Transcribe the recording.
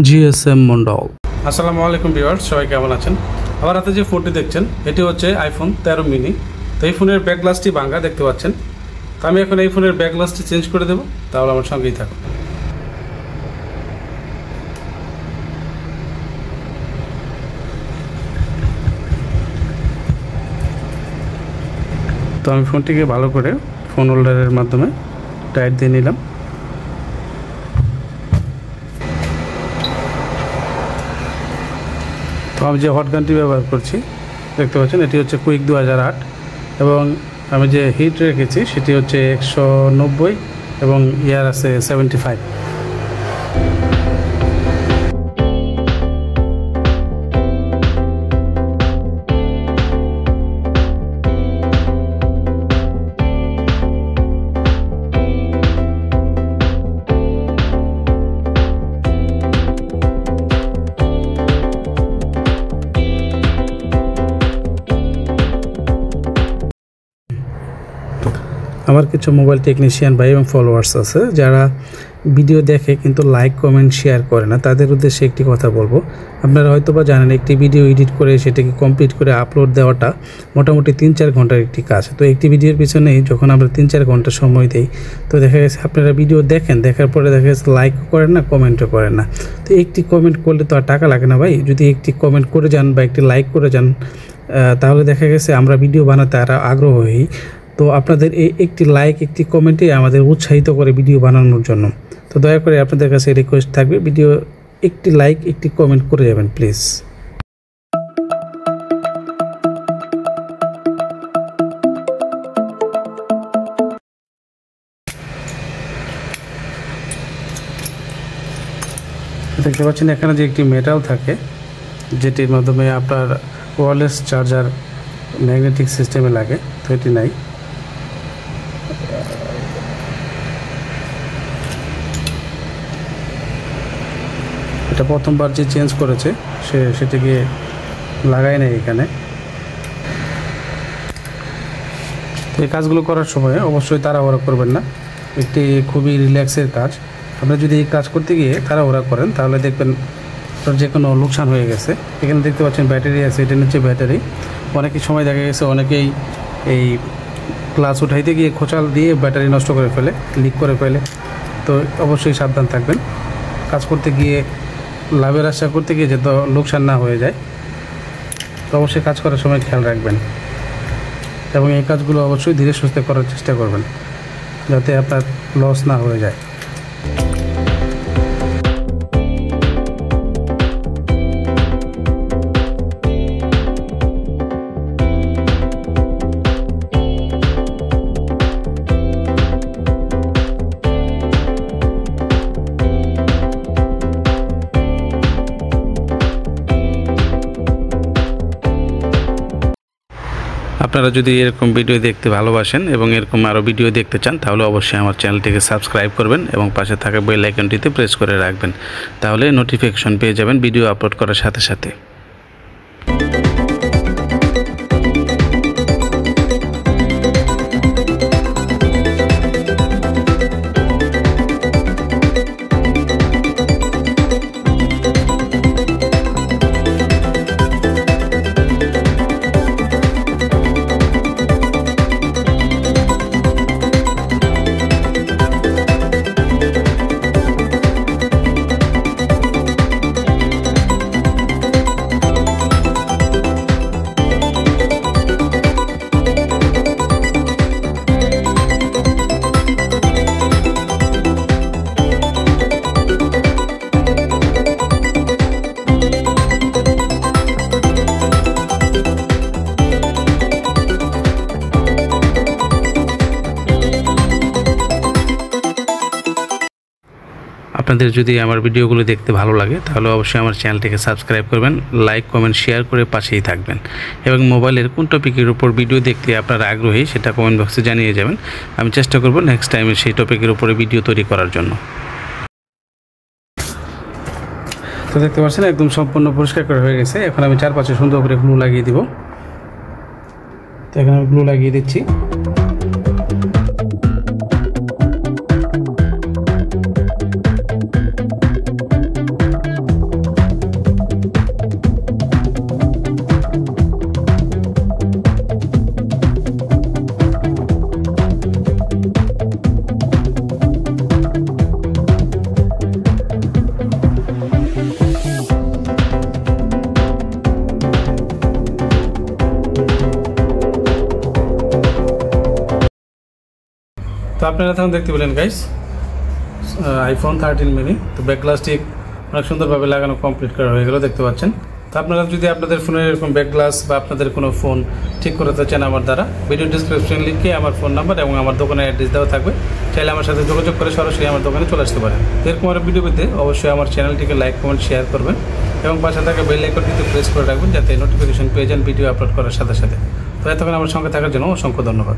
GSM Mondal. আসসালামু আলাইকুম viewers, সবাই কেমন আছেন? আমার হাতে যে ফোনটি দেখছেন এটি হচ্ছে আইফোন 13 মিনি। তো এই ফোনের ব্যাক গ্লাসটি ভাঙা দেখতে পাচ্ছেন। তো আমি এখন এই ফোনের ব্যাক গ্লাসটি চেঞ্জ করে দেবো, তাহলে আমার সঙ্গেই থাকুন। তো আমি ফোনটিকে ভালো করে ফোন হোল্ডারের মাধ্যমে টাইট দিয়ে নিলাম। তো আমি যে হট গানটি ব্যবহার করছি দেখতে পাচ্ছেন, এটি হচ্ছে কুইক 2008 এবং আমি যে হিট রেখেছি সেটি হচ্ছে 190 এবং ইয়ার আছে 75। আমার কিছু মোবাইল টেকনিশিয়ান ভাই এবং ফলোয়ার্স আছে যারা ভিডিও দেখে কিন্তু লাইক কমেন্ট শেয়ার করে না। তাদের উদ্দেশ্যে একটি কথা বলবো, আপনারা হয়তো বা জানেন একটি ভিডিও এডিট করে সেটাকে কমপ্লিট করে আপলোড দেওয়াটা মোটামুটি 3-4 ঘন্টার একটি কাজ। তো একটি ভিডিওর পিছনেই যখন আমরা 3-4 ঘন্টা সময় দিই, তো দেখা গেছে আপনারা ভিডিও দেখেন, দেখার পরে দেখা গেছে লাইকও করেন না, কমেন্টও করেন না। তো একটি কমেন্ট করলে তো আর টাকা লাগে না ভাই। যদি একটি কমেন্ট করে যান বা একটি লাইক করে যান, তাহলে দেখা গেছে আমরা ভিডিও বানাতে আর আগ্রহ হই। তো আপনাদের এই একটি লাইক একটি কমেন্টে আমাদের উৎসাহিত করে ভিডিও বানানোর জন্য। তো দয়া করে আপনাদের কাছে রিকোয়েস্ট থাকবে, ভিডিও একটি লাইক একটি কমেন্ট করে যাবেন প্লিজ। দেখতে পাচ্ছেন এখানে যে একটি মেটাল থাকে যেটির মাধ্যমে আপনার ওয়্যারলেস চার্জার ম্যাগনেটিক সিস্টেমে লাগে, তো এটি নাই। এটা প্রথমবার যে চেঞ্জ করেছে সেটিকে লাগাই নাই এখানে। তো এই কাজগুলো করার সময় অবশ্যই তাড়াহুড়া করবেন না, একটি খুবই রিল্যাক্সের কাজ। আপনারা যদি এই কাজ করতে গিয়ে তাড়াহুড়া করেন তাহলে দেখবেন যে কোনো লোকসান হয়ে গেছে। এখানে দেখতে পাচ্ছেন ব্যাটারি আছে, এটা হচ্ছে ব্যাটারি। অনেকই সময় দেখা গেছে অনেকেই এই গ্লাস উঠাইতে গিয়ে খোঁচাল দিয়ে ব্যাটারি নষ্ট করে ফেলে, লিক করে ফেলে। তো অবশ্যই সাবধান থাকবেন, কাজ করতে গিয়ে লাভের আশা করতে গিয়ে যাতে লোকসান না হয়ে যায়। তো অবশ্যই কাজ করার সময় খেয়াল রাখবেন এবং এই কাজগুলো অবশ্যই ধীরে সুস্থে করার চেষ্টা করবেন যাতে আপনার লস না হয়ে যায়। আপনারা যদি এরকম ভিডিও দেখতে ভালোবাসেন এবং এরকম আরও ভিডিও দেখতে চান তাহলে অবশ্যই আমার চ্যানেলটিকে সাবস্ক্রাইব করবেন এবং পাশে থাকা বেল আইকনটিতে প্রেস করে রাখবেন, তাহলে নোটিফিকেশন পেয়ে যাবেন ভিডিও আপলোড করার সাথে সাথে। আপনাদের যদি আমার ভিডিওগুলো দেখতে ভালো লাগে তাহলে অবশ্যই আমার চ্যানেলটিকে সাবস্ক্রাইব করবেন, লাইক কমেন্ট শেয়ার করে পাশেই থাকবেন এবং মোবাইলের কোন টপিকের উপর ভিডিও দেখতে আপনারা আগ্রহী সেটা কমেন্ট বক্সে জানিয়ে যাবেন। আমি চেষ্টা করব নেক্সট টাইমে সেই টপিকের উপরে ভিডিও তৈরি করার জন্য। তো দেখতে পাচ্ছেন একদম সম্পূর্ণ পরিষ্কার করা হয়ে গেছে। এখন আমি চারপাশে সুন্দর করে গ্লু লাগিয়ে দিব। তো এখানে আমি গ্লু লাগিয়ে দিচ্ছি। আপনারা তখন দেখতে পেলেন গাইস আইফোন 13 মিনি। তো ব্যাক গ্লাসটি অনেক সুন্দরভাবে লাগানো কমপ্লিট করা হয়ে গেল, দেখতে পাচ্ছেন। তো আপনারা যদি আপনাদের ফোনের এরকম ব্যাক গ্লাস বা আপনাদের কোনো ফোন ঠিক করতে চান আমার দ্বারা, ভিডিও ডিসক্রিপশন লিখে আমার ফোন নাম্বার এবং আমার দোকানের অ্যাড্রেস দেওয়া থাকবে, চাইলে আমার সাথে যোগাযোগ করে সরাসরি আমার দোকানে চলে আসতে পারেন। এরকম আরও ভিডিও পেতে অবশ্যই আমার চ্যানেলটিকে লাইক কমেন্ট শেয়ার করবেন এবং পাশে থাকা বেল আইকনটিতে প্রেস করে রাখবেন যাতে নোটিফিকেশন পেয়ে যান ভিডিও আপলোড করার সাথে সাথে। তো এতক্ষণ আমার সঙ্গে থাকার জন্য অসংখ্য ধন্যবাদ।